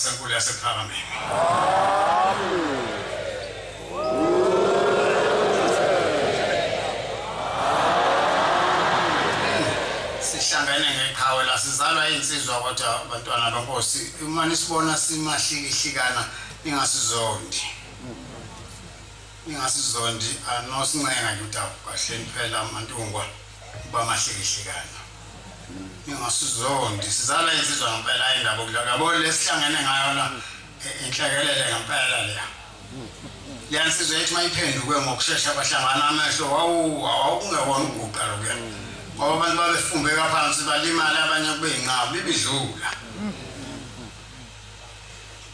senkulu yasePhakameni. Sihlangene ngeqhawe la sizalwa insizwa kodwa abantwana benkosi imani sibona simahlikihlikana ingasizondi. Ingasizondi anosincenga nje kahle phela amantungwa bamahlikihlikana. Ingasizondi sizala insizwa ngempela indaba kuyabona lesihlangene ngayo la inhlekelele ngempela leya. Yansizwe ethi mayiphenduke ngokusheshsha abahlangana amehlo awukungekona uguqa lokuya. Ngoba abantu babefumbeka phansi balimala abanye kubeyinqaba ibidlula.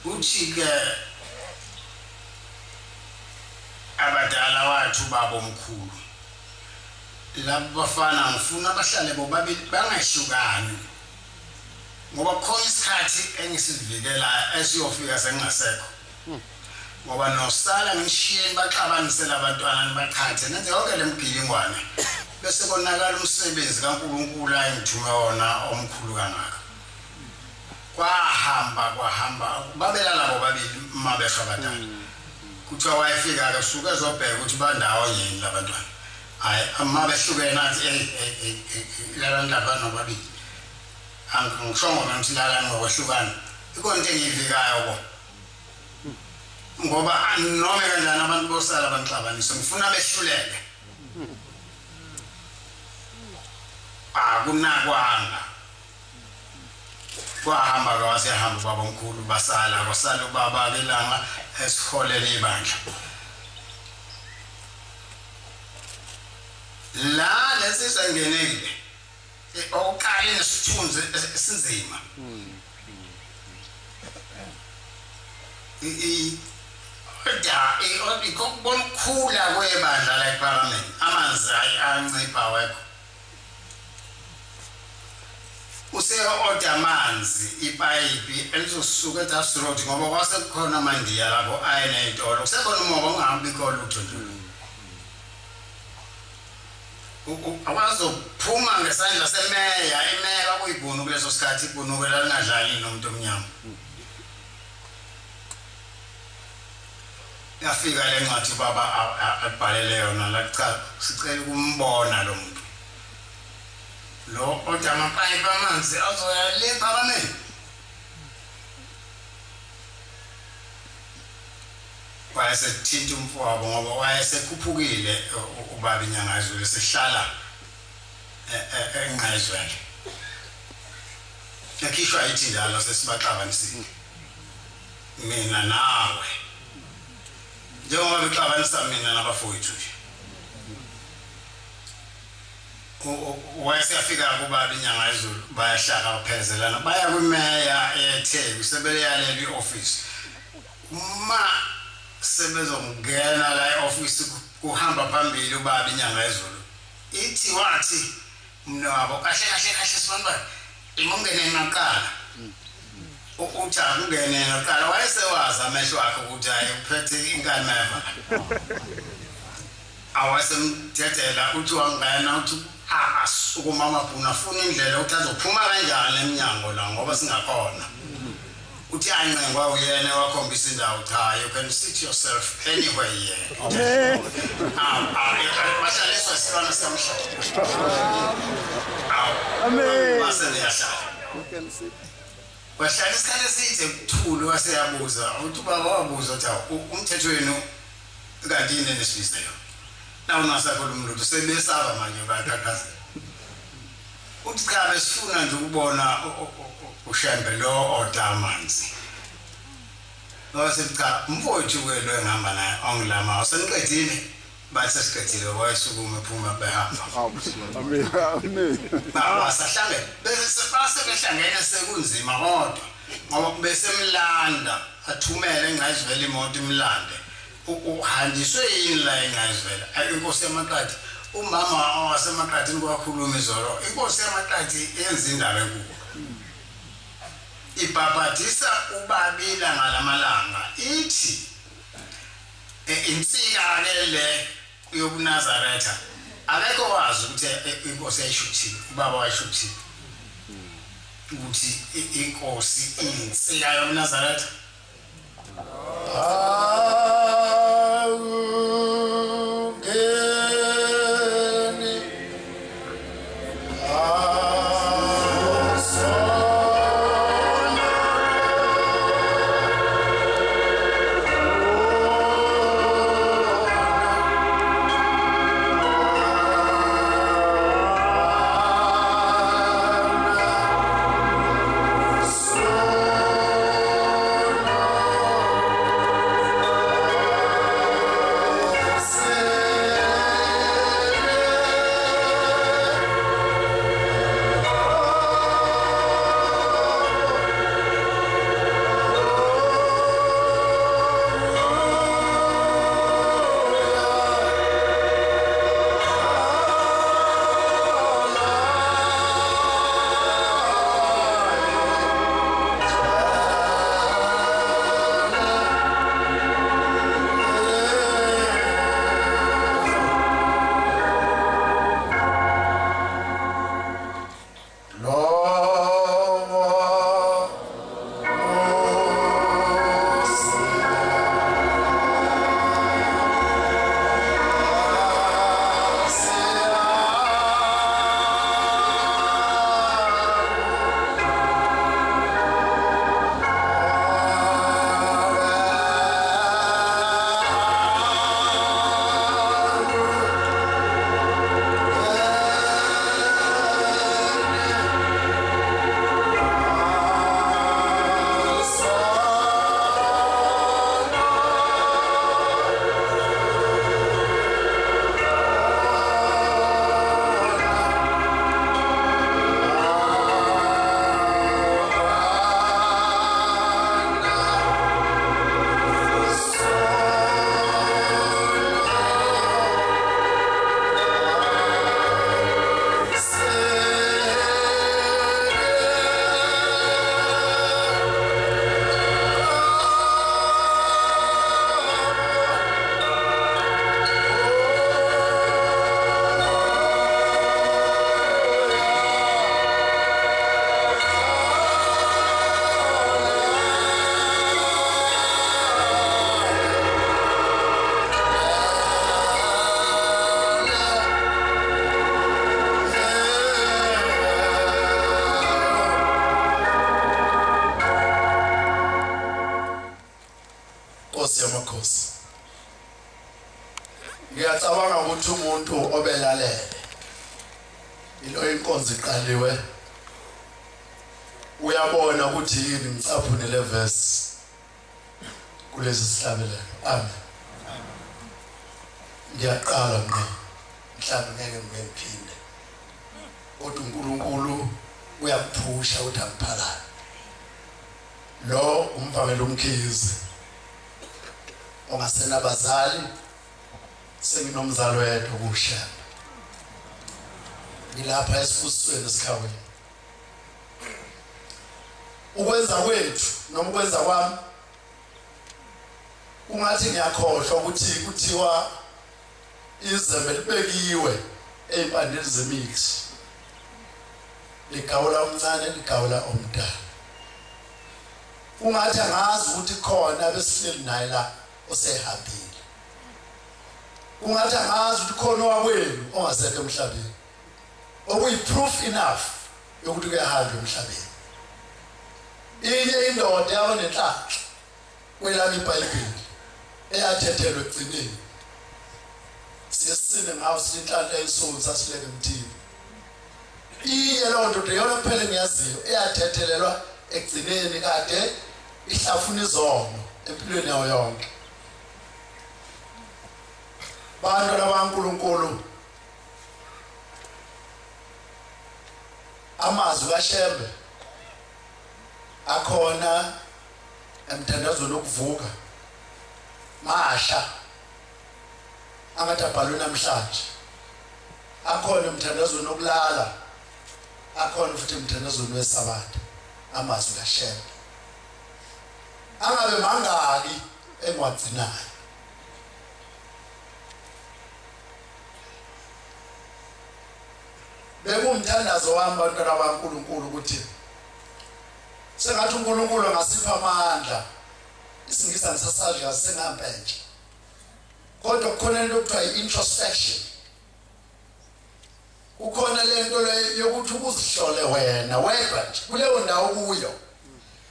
Uthi ke abadala wathu babo omkhulu labo bafana ngifuna bahlale bobabili bangahlukani ngoba khona isikhathi engisivikela esiyofika sengasekho ngoba nosala ngishiyeni baxabanisela abantwana nibakhathe nenze yonke lemgilingwane bese konakala umsebenzi kaNkulunkulu ayithume wona omkhulu kangaka kwahamba babelala bobabili mabesha abadala kuthiwa wayefika ke suke ezobheka ukuthi bandawo yini labantwana hayi amabehlukene nathi laba ndaba nobabili angishongo ukuthi lala ngokwehlukana ikonto engivikayo bo ngoba noma kanjani abantu bosala banixabanisa ngifuna behluleke akunakwanga kwahamba kwasehamba baba omkhulu basala kwasala ubaba kelanga esiholele ibandla la lesizangenekile okukhala nesithunzi esinzima ikokubona ukukhula kwebandla la ePhakameni amanzi ancipha wekho use-order amanzi ipayipi elizosuka eDasrot ngoba kwasekukhona amandiya lapho ayeney'tolo kusekhona umoba ungahambikho lutho nje awazophuma ngesandla semeya imeya kwakuyibhunu kuleso sikhathi ibhunu lalingadlali nomuntu omnyama yafika le ncwadi baba abhalele yona la cha sicela ukumbona lo muntu lo order amapayipi amanzi azoya le ePhakameni wayesethinta umfowabo ngoba wayesekhuphukile ubaba inyanga ezulu sihlala enqayizweni yakhishwa ithi njalo sesibaxabanisile mina nawe njengoba bexabanisa mina nabafowethu nje wayesefika kubaba inyanga ezulu bayahlaka baphezelana baya kwimeya eTheku sebeleyalela ioffice uma sebezongena la eoffice kuhamba phambili ubaba inyanga ezulu ithi wathi mna wabo kahle sibamba ingongene emaqala uthi akungene emaqala wayesewazi amehlo akhe ukuthi hayi uphethe ingane meva awasemthethela uthi wangena uthi asukuma amabhunu afuna indlela ukuthi azophuma kanjani eminyango la ngoba singakhona uthi ayincengwa uyena wakhombisa indawo cha you can sit yourself anywhere here amen bahlaliswa sibana samhlanje amen baseyahlala you can sit wahlala isikhathi eside ukuthulu waseyabuza uthi baba wabuza uthi umthetho wenu kanti yini nesibizelo nawo nasakhuluma lutho sebesaba manje bayaqhaqhaza uthi cha besifuna nje ukubona ushembe lo order amanzi wasecha mfowethu kwelo engihamba naye ongilama useniqedile bathi siqedile wayesukuma ephuma behamba amen basahlangene bese behlangene sekunzima kodwa ngoba besemlanda athumele engayizivela imoto imlande uhanjiswe yini la engayizivela inkosi yaMaqadi umama waseMaqadini kwakhuluma izolo inkosi yaMaqadi yenza indaba enkulu ibhabhadisa ubabila ngalamalanga ithi insika ke le yobuNazaretha akekho wazi ukuthi inkosi ayishuthile ubaba wayishuthile ukuthi inkosi insika yomNazaretha yamakhosi ngiyacabanga ukuthi umuntu obelalele ilo inkonzo iqaliwe uyabona ukuthi yini ngicaphu nele verse kulesi sihlabelelo amen ngiyaqala mina mhlawumbe ngeke ngiphinde kodwa uNkulunkulu uyakuphusha ukuthi angiphakame lo umvangelo umkhizi ongasena bazali senginomzalo yedwa kusha ngilapha esifusweni sikhaweni ukwenza kwethu noma ukwenza kwami ungathi ngiyakhohlwa ukuthi kuthiwa izembe libekiwe empandeni zemix ligawula omncane ligawula omdala ungathi angazi ukuthi khona besihleli naye la osehambile ungathi angazi ukuthi khona wakwenu ongasekho emhlabeni okuyi-proof enough yokuthi kuyahamba emhlabeni inye indoda yabanenhlanhla kwelami iBhayibheli eyathethelwa ekugcineni siyesine ngawo sithi inhlanhla eyisoni sasileke emthini inye loo ndoda yona kuphela engiyaziyo eyathethelelwa ekugcineni kade ihlafuna izono empilweni yayo yonke bantwana bakaNkulunkulu amazwi kaShembe akhona emthandazweni wokuvuka masha angathi abhalwe namhlanje akhona emthandazweni wokulala akhona futhi emthandazweni wesabatha amazwi kaShembe angabe mangaki engwagcinayo bekumthandazo wami bantwana bakaNkulunkulu ukuthi sengathi uNkulunkulu ngasipha amandla isingisa ngisasazi ngasengampentshe kodwa kukhona into okuthiwa i-introspection kukhona lento yokuthi ukuzihlole wena wedwa nje kuleyo ndawo kuyo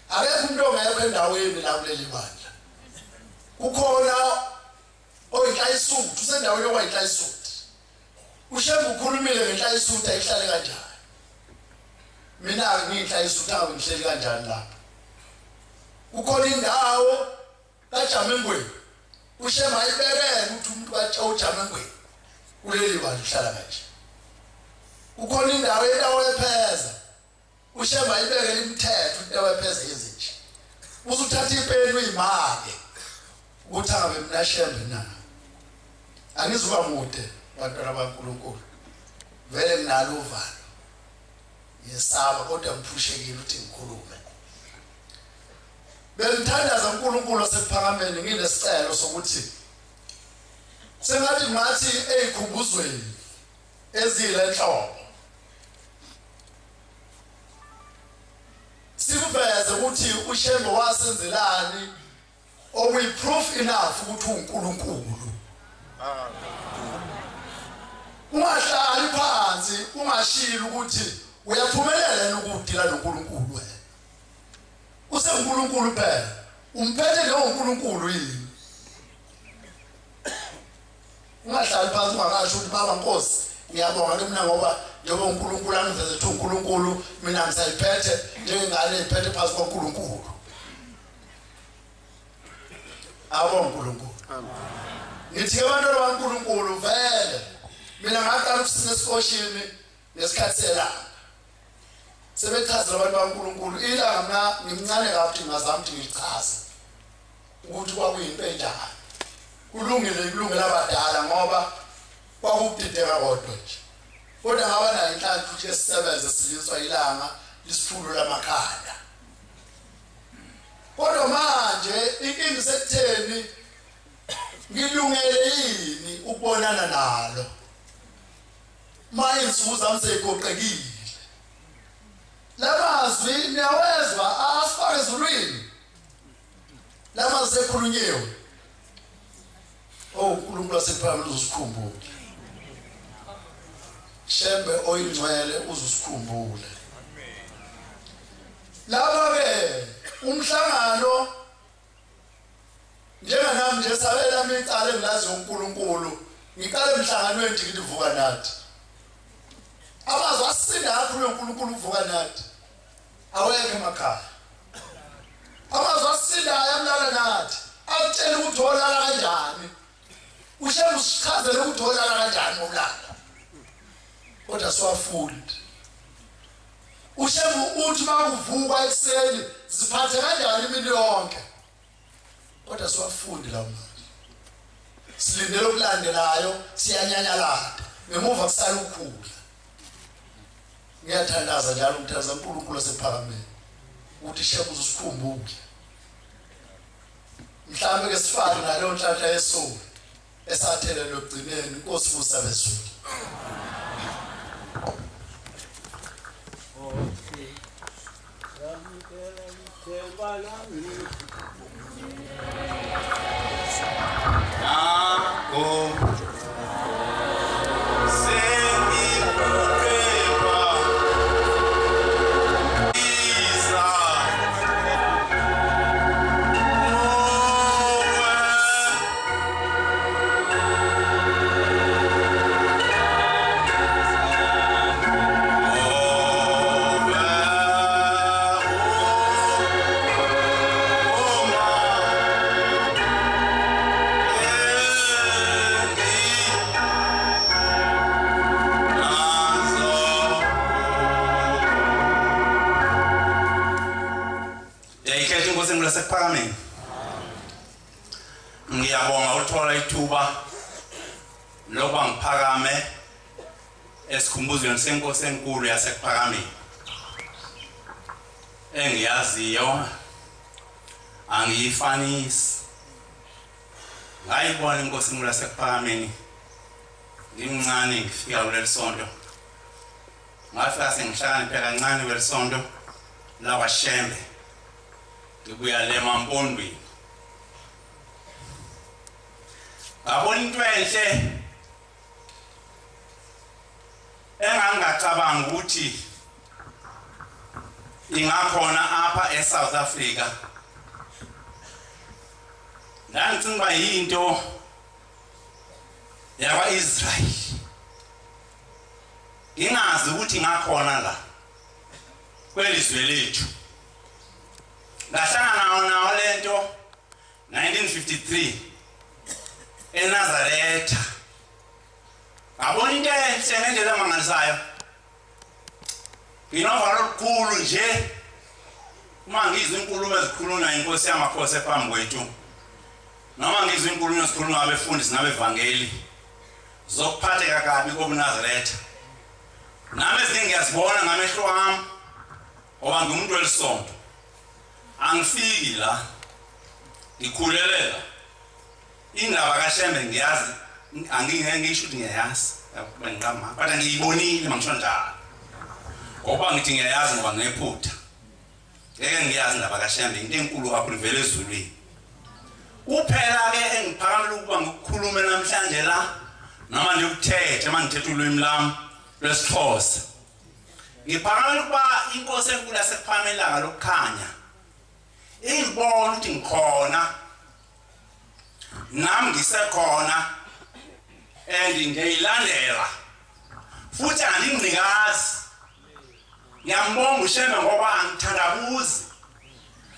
akekho umuntu ongekho endaweni la kuleli bandla kukhona oyinhlayisuthi usendaweni yokwayinhlayisuthi ushembe ukhulumile ngenhlayisuthi ayihlale kanjani mina ngiyinhlayisuthi awu ngihleli kanjani lapha kukhona indawo kaJamengweni ushema ayibekele ukuthi umuntu kaJamengweni kuleli bandla uhlala kanje ukhona indawo epheza ushema ayibekele imithetho indawo epheza ezinje uzuthatha ipeni uyimake ukuthi angabe mina shembe na angizuba mude bantwana baNkulunkulu vele nginalo uvalo yesaba kodwa ngiphushekile ukuthi ngikhulume bengithandaza uNkulunkulu osephakameni nginesicelo sokuthi sengathi ngathi ezikhumbuzweni ezile enhloko sikuveze ukuthi uShembe wasenzelani okuyi-proof enough ukuthi uNkulunkulu ungahlali phansi ungashilo ukuthi uyaphumelela ukudila noNkulunkulu wena useNkulunkulu phela umphethe noNkulunkulu yini ungahlali phansi ungakasho ukuthi baba Nkosi ngiyabonga mina ngoba njengoba uNkulunkulu angiveze ukuthi uNkulunkulu mina ngisayiphethe njengengane iphethe phansi kwaNkulunkulu abo uNkulunkulu ngithi abantwana baNkulunkulu vele mina ngaqala ukusina esikoshini nesikhathi selanga sebechaza abantu baNkulunkulu ilanga mina ngimncane kabi ngazama ukuthi ngichaze ukuthi kwakuyinto enjani kulungile abadala ngoba kwakudideka kodwa nje kodwa ngaba nayo inhlanhla ukuthi sisebenze siliswa ilanga lisifulu lamakhanda kodwa manje inkingi sekutheni ngilungele yini ukubonana nalo mayinsuku zami seyigoqekile lamazwi niyawezwa asifake ezulwini lamazwi sekhulunyiwe uNkulunkulu asephakeme uzosikhumbula Shembe oyingcwele uzosikhumbula lapha-ke umhlangano njenganami nje sabela micala engilazi uNkulunkulu ngiqale emhlanganweni nje ngivuka nathi amazwi asinda kakhulu uNkulunkulu uvuka nathi awekho emakhaya amazwi asindayo amlala nathi akutshela ukuthi olala kanjani ushembe usichazele ukuthi olala kanjani ngokulala kodwa siwafunda ushembe uthi makuvuka ekuseni ziphathe kanjani imini yonke kodwa siwafundi lawo manje silindele ukulandelayo siyanyanyalada ngemuva kusala ukukhula ngiyathandaza njalo umthandaza uNkulunkulu osephakameni ukuthi Shembe uzosikhumbula mhlambe ke sifane naleyo nhlanhla yesono esathelelwe ekugcineni Inkosi futhi abezulu Phakameni ngiyabonga uthola ithuba lokuba ngiphakame esikhumbuzweni senkosi enkulu yasePhakameni engiyaziyo angiyifanisi ngayibona inkosi enkulu yasePhakameni ngimncane ngifika kuleli sonto ngafika sengihlakaniphe kancane kweli sonto lawa Shembe ngibuya le Mampondweni ngabona into enhle engangacabanga ukuthi ingakhona apha eSouth Africa. Ndangicinga into yakwa-Israel ingazi ukuthi ngakhona la kwelizwe lethu. Ngahlangana nawo lento 1953 eNazaretha. Ngabona into enhle ngendlela emangalisayo. Nginovalo olukhulu nje uma ngizwe inkulumo ezikhulunywa inkosi yamakhosi ephambi kwethu. Noma ngizwe inkulumo ezikhulunywa abefundisi nabevangeli zokuphatheka kabi kobuNazaretha. Nami ezinye ngiyazibona ngamehlo wami ngoba ngumuntu welisonto. Angifiki la ngikhulelela indaba kaShembe ngiyazi, ngisho ukuthi ngiyayazi bengiqama kodwa ngiyibonile mangisho njalo ngoba ngithi ngiyayazi ngoba nginephutha. Ngeke ngiyazi indaba kaShembe into enkulu kakhulu vele ezulwini. Kuphela ke engiphakamela ukuba ngikukhulume namhlanje la noma nje ukuthethe mangithethe ulwimi lami lwesiXhosa. Ngiphakamela ukuba inkosi enkulu yasekuphamelanga lokukhanya ingibona ukuthi ngikhona nami ngisekhona ngiyayilandela futhi angingcikazi. Ngiyambonga uShembe ngoba angithandabuzi,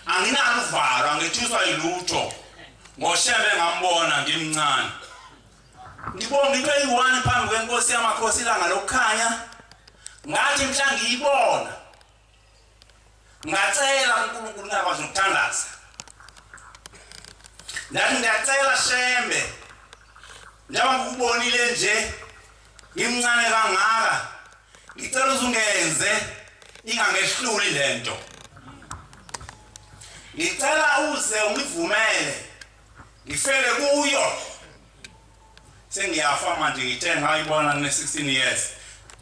anginalo uvalo, angethuswa yilutho ngoShembe ngambona ngimncane. Ngibonga into eyi-1 phambi kwenkosi yamakhosi ilanga lokukhanya. Ngathi mhla ngiyibona ngacela uNkulunkulu ngakwazi ukuthandaza. Ndathi ngiyacela Shembe njengoba ngikubonile nje imncane kangaka, ngicela uzungenze ingangehluli lento. Ngicela uze ungivumele ngifele kuyo. Sengiyafa manje ngithe ngayibona ne-16 years.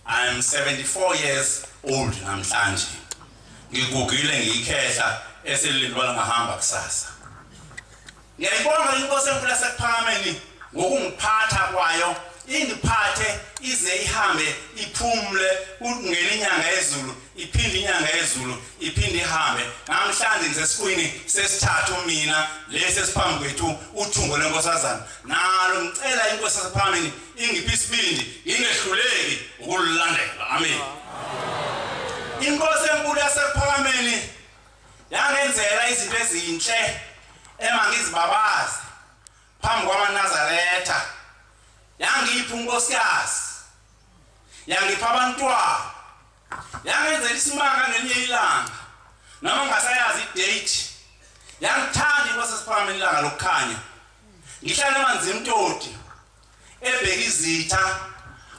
I am 74 years old namhlanje. Ngigugile ngiyikhehla eselindwa ngahamba kusasa. Ngiyayibonga inkosi enkulu yasekuphakameni ngokungiphatha kwayo, ingiphathe ize ihambe iphumule kungena inyanga yezulu, iphinde inyanga yezulu, iphinde ihambe. Namhlanje ngisesikhwini sesithathu mina lesi esiphambi kwethu uthungo lenkosazana. Nalo ngicela inkosi yasekuphakameni ingiphe isibindi ngingehluleki ukululandela. Amen. Inkosi enkulu yasekuphakameni yangenzela izinto ezinhle emangizibabazi phambi kwamaNazaretha. Yangipha unkosikazi, yangipha abantwana, yangenzela isimanga ngelinye ilanga noma ngasayazi idate. Yangithanda inkosi yasekuphakameni ilanga lokukhanya. Ngihlala emanzini Mtoti ebheka izitha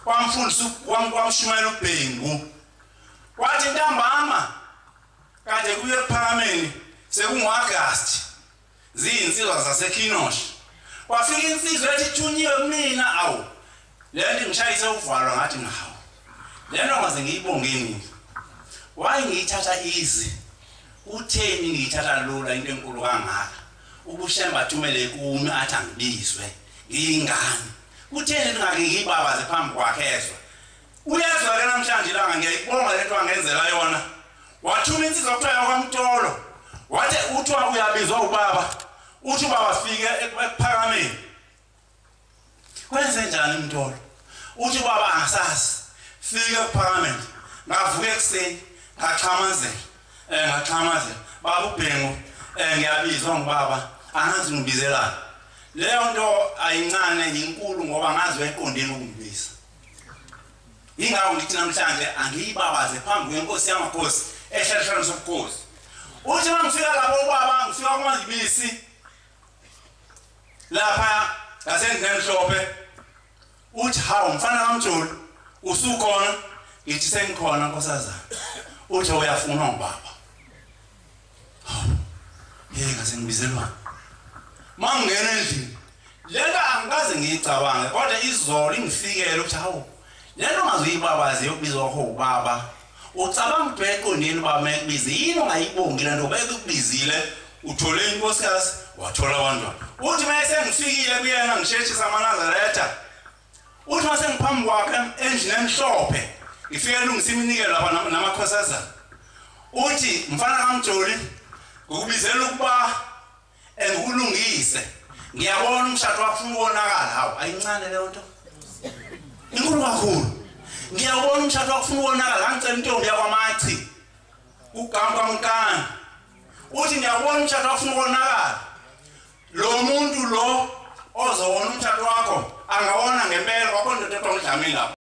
kwamfundisi kwamshumayela uBhengu. Wathi ntambama kade kuye ephakameni sekungu-August ziyinsizwa zaseKinosh. Kwafika insizwa ethi thunyiwe kumina, awu lento ngishayise uvalo ngathi ngawo lento ngaze ngiyibongeni. Waye ngiyithatha easy, utheni ngiyithatha lula into enkulu kangaka. UShembe athumele kumi athi angibizwe ngiyingane. Utheni ngake ngiyibabaze phambi kwakhe ezwa. Uyezwa ke namhlanje ilanga ngiyayibonga lento angenzela yona. Wathuma insizwa kuthiwa yakwaMtolo. Wathi uthi uyabizwa ubaba. Uthi ubaba afike ekuphakameni. Kwenze njani Mtolo? Uthi ubaba angasazi. Fika ekuphakameni. Ngavuka ekuseni ngaxhamazela. Baba uBhengu ngiyabizwa ngubaba. Angazi ngibizelani. Leyo nto ayincane inkulu ngoba ngazi weqondeni ukungibiza. Ingakho ngithi namhlanje angiyibabaze phambi kwenkosi yamakhosi ehlelweni sobukhosi. Uthi mangifika lapho ubaba ngifika kuMandibisi lapha ngasendlini Mhlophe. Uthi hawu mfana kaMjoli usukhona? Ngithi sengikhona nkosazana. Uthi uyafuna ngibaba. Ngase ngibizelwa. Mangena endlini. Lento angikaze ngiyicabange kodwa izolo ingifikele ukuthi hawu lento ngazuyibabaze yokubizwa kho ubaba. Ucabanga ubheqondeni baba mayekubize yini ungayibongi lento bekubizile uthole inkosikazi wathola abantwana uthi mase ngifikile kuyena ngisheshisa amaNazaretha uthi mase ngiphambi kwakhe endlini emhlophe ngifike lungisa iminikelo lapha namakhosazana uthi mfana kaMjoli ukubizela ukuba engikulungise ngiyabona umshado wakho ufuna ubonakala hawo ayincane leyo nto inkulu kakhulu ngiyabona umshado wakho ufuna ubonakala ngicela intombi yakwamachi ugamba kaMkani uthi ngiyabona umshado wakho ufuna ubonakala lo muntu lo ozobona umshado wakho angawona ngempela kwakho ndoda eqongidlamini lapho